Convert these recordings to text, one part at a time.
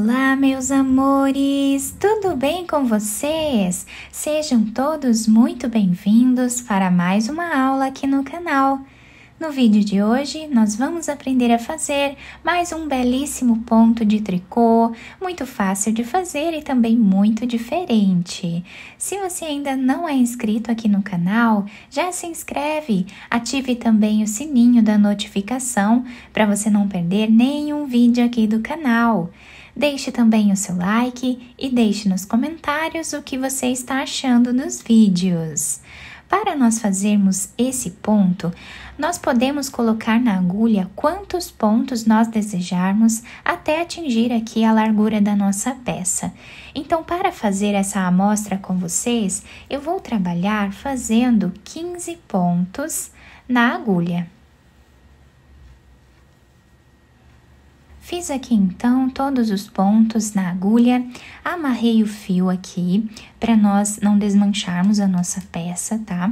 Olá, meus amores! Tudo bem com vocês? Sejam todos muito bem-vindos para mais uma aula aqui no canal. No vídeo de hoje, nós vamos aprender a fazer mais um belíssimo ponto de tricô, muito fácil de fazer e também muito diferente. Se você ainda não é inscrito aqui no canal, já se inscreve, ative também o sininho da notificação para você não perder nenhum vídeo aqui do canal. Deixe também o seu like e deixe nos comentários o que você está achando dos vídeos. Para nós fazermos esse ponto, nós podemos colocar na agulha quantos pontos nós desejarmos até atingir aqui a largura da nossa peça. Então, para fazer essa amostra com vocês, eu vou trabalhar fazendo 15 pontos na agulha. Fiz aqui então todos os pontos na agulha, amarrei o fio aqui para nós não desmancharmos a nossa peça, tá?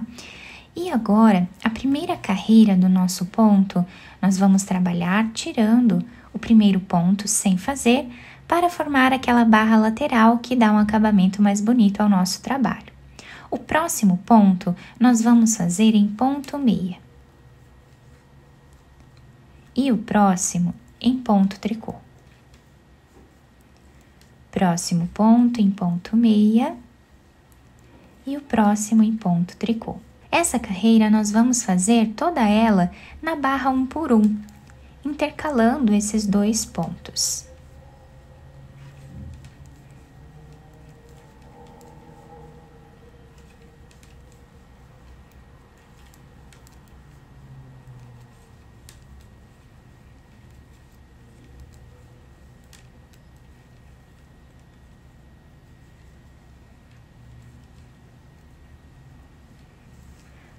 E agora, a primeira carreira do nosso ponto, nós vamos trabalhar tirando o primeiro ponto sem fazer para formar aquela barra lateral que dá um acabamento mais bonito ao nosso trabalho. O próximo ponto, nós vamos fazer em ponto meia. E o próximo em ponto tricô. Próximo ponto em ponto meia e o próximo em ponto tricô. Essa carreira nós vamos fazer toda ela na barra 1 por 1, intercalando esses dois pontos.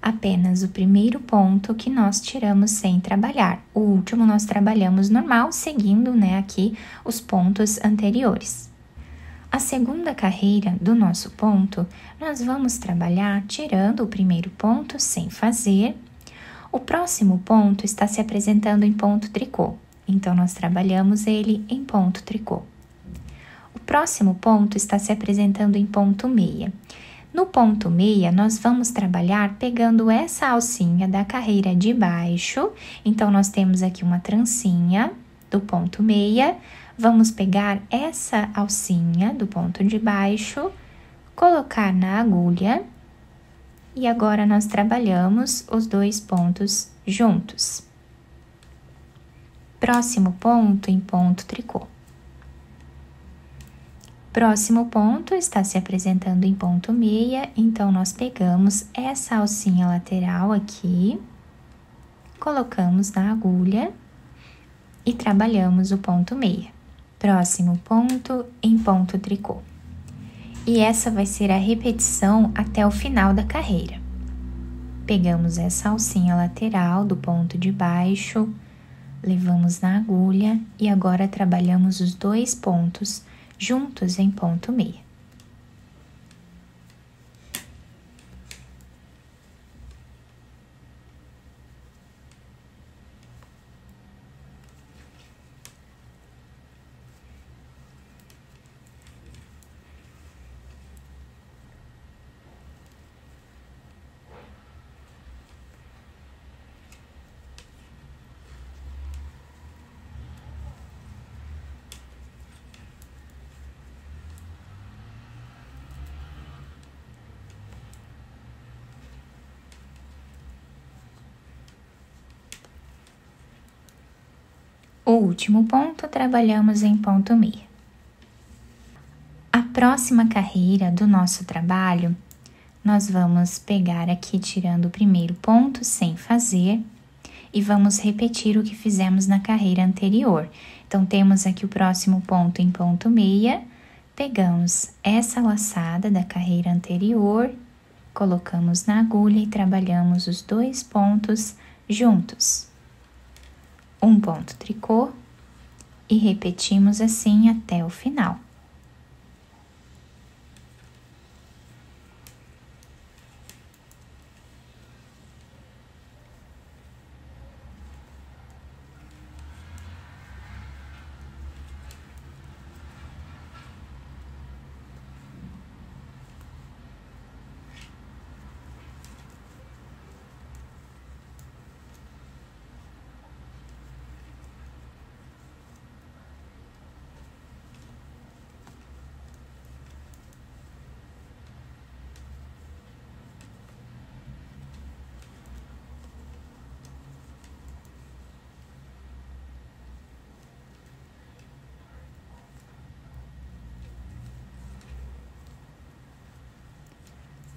Apenas o primeiro ponto que nós tiramos sem trabalhar. O último nós trabalhamos normal, seguindo, aqui os pontos anteriores. A segunda carreira do nosso ponto, nós vamos trabalhar tirando o primeiro ponto sem fazer. O próximo ponto está se apresentando em ponto tricô, então nós trabalhamos ele em ponto tricô. O próximo ponto está se apresentando em ponto meia. No ponto meia, nós vamos trabalhar pegando essa alcinha da carreira de baixo. Então, nós temos aqui uma trancinha do ponto meia. Vamos pegar essa alcinha do ponto de baixo, colocar na agulha. E agora, nós trabalhamos os dois pontos juntos. Próximo ponto em ponto tricô. Próximo ponto está se apresentando em ponto meia, então nós pegamos essa alcinha lateral aqui, colocamos na agulha e trabalhamos o ponto meia. Próximo ponto em ponto tricô. E essa vai ser a repetição até o final da carreira. Pegamos essa alcinha lateral do ponto de baixo, levamos na agulha e agora trabalhamos os dois pontos juntos em ponto meia. O último ponto, trabalhamos em ponto meia. A próxima carreira do nosso trabalho, nós vamos pegar aqui tirando o primeiro ponto sem fazer e vamos repetir o que fizemos na carreira anterior. Então, temos aqui o próximo ponto em ponto meia, pegamos essa laçada da carreira anterior, colocamos na agulha e trabalhamos os dois pontos juntos. Um ponto tricô e repetimos assim até o final.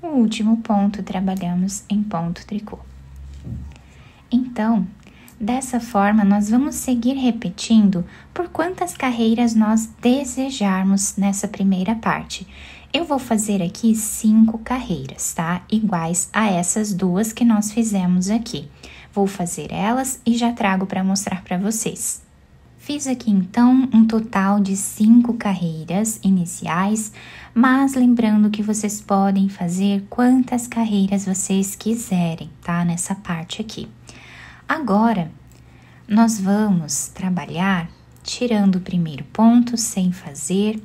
O último ponto trabalhamos em ponto tricô. Então, dessa forma, nós vamos seguir repetindo por quantas carreiras nós desejarmos nessa primeira parte. Eu vou fazer aqui 5 carreiras, tá? Iguais a essas duas que nós fizemos aqui. Vou fazer elas e já trago para mostrar para vocês. Fiz aqui então um total de 5 carreiras iniciais, mas lembrando que vocês podem fazer quantas carreiras vocês quiserem, tá? Nessa parte aqui. Agora, nós vamos trabalhar tirando o primeiro ponto sem fazer.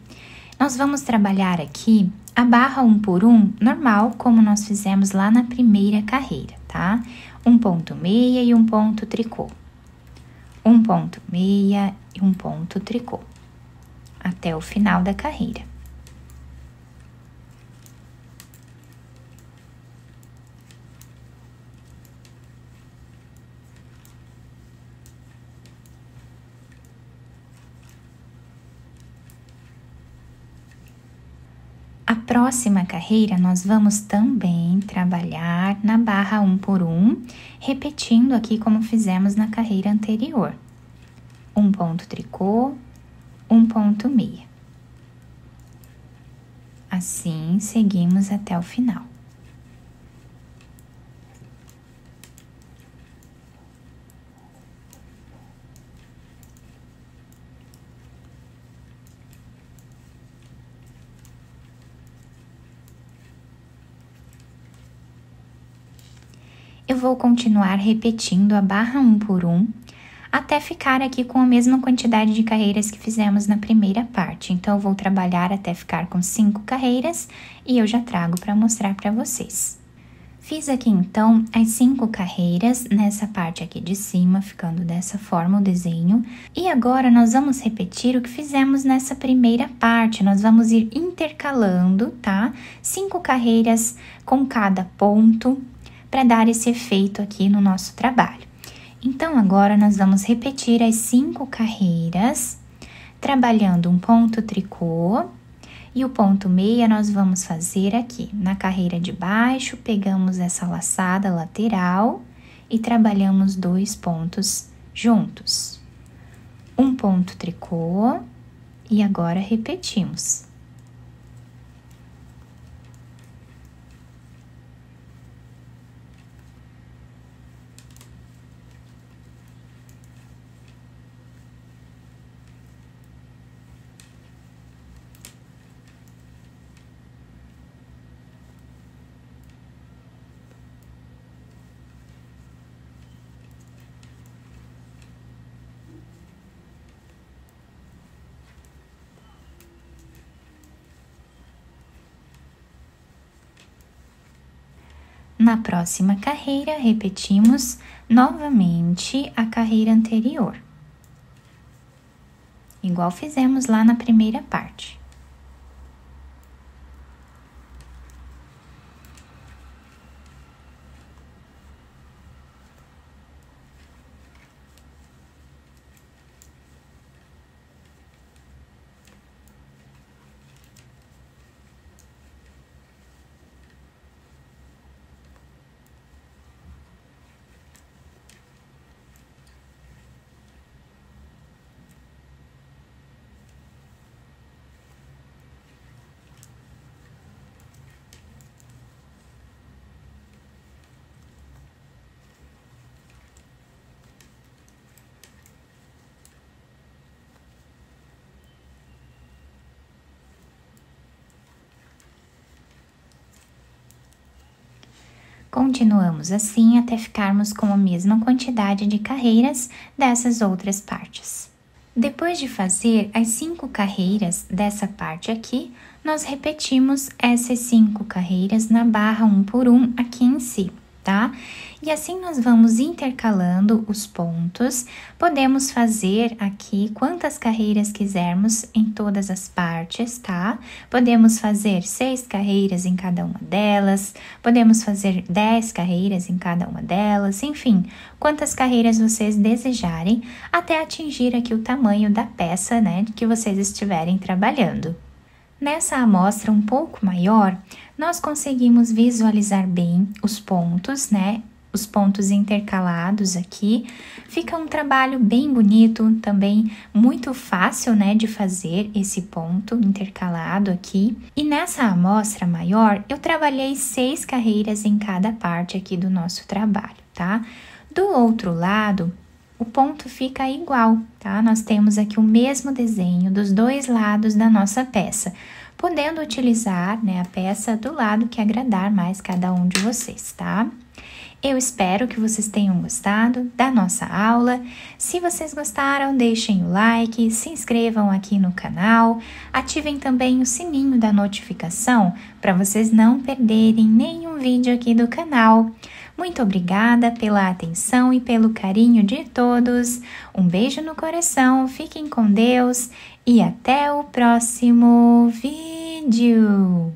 Nós vamos trabalhar aqui a barra 1 por 1 normal, como nós fizemos lá na primeira carreira, tá? Um ponto meia e um ponto tricô. Um ponto meia e um ponto tricô, até o final da carreira. A próxima carreira, nós vamos também trabalhar na barra 1 por 1, repetindo aqui como fizemos na carreira anterior. Um ponto tricô, um ponto meia. Assim, seguimos até o final. Eu vou continuar repetindo a barra 1 por 1 até ficar aqui com a mesma quantidade de carreiras que fizemos na primeira parte. Então, eu vou trabalhar até ficar com 5 carreiras e eu já trago para mostrar para vocês. Fiz aqui então as 5 carreiras nessa parte aqui de cima, ficando dessa forma o desenho. E agora nós vamos repetir o que fizemos nessa primeira parte. Nós vamos ir intercalando, tá? 5 carreiras com cada ponto, para dar esse efeito aqui no nosso trabalho. Então, agora nós vamos repetir as 5 carreiras, trabalhando um ponto tricô, e o ponto meia nós vamos fazer aqui, na carreira de baixo, pegamos essa laçada lateral e trabalhamos 2 pontos juntos. Um ponto tricô, e agora repetimos. Na próxima carreira, repetimos novamente a carreira anterior, igual fizemos lá na primeira parte. Continuamos assim até ficarmos com a mesma quantidade de carreiras dessas outras partes. Depois de fazer as 5 carreiras dessa parte aqui, nós repetimos essas 5 carreiras na barra 1 por 1 aqui em si, tá? E assim nós vamos intercalando os pontos. Podemos fazer aqui quantas carreiras quisermos em todas as partes, tá? Podemos fazer 6 carreiras em cada uma delas, podemos fazer 10 carreiras em cada uma delas, enfim, quantas carreiras vocês desejarem, até atingir aqui o tamanho da peça, né, que vocês estiverem trabalhando. Nessa amostra um pouco maior, nós conseguimos visualizar bem os pontos, né? Os pontos intercalados aqui. Fica um trabalho bem bonito, também muito fácil, né, de fazer esse ponto intercalado aqui. E nessa amostra maior, eu trabalhei 6 carreiras em cada parte aqui do nosso trabalho, tá? Do outro lado, o ponto fica igual, tá? Nós temos aqui o mesmo desenho dos dois lados da nossa peça, podendo utilizar, né, a peça do lado que agradar mais cada um de vocês, tá? Eu espero que vocês tenham gostado da nossa aula. Se vocês gostaram, deixem o like, se inscrevam aqui no canal, ativem também o sininho da notificação para vocês não perderem nenhum vídeo aqui do canal. Muito obrigada pela atenção e pelo carinho de todos. Um beijo no coração, fiquem com Deus e até o próximo vídeo.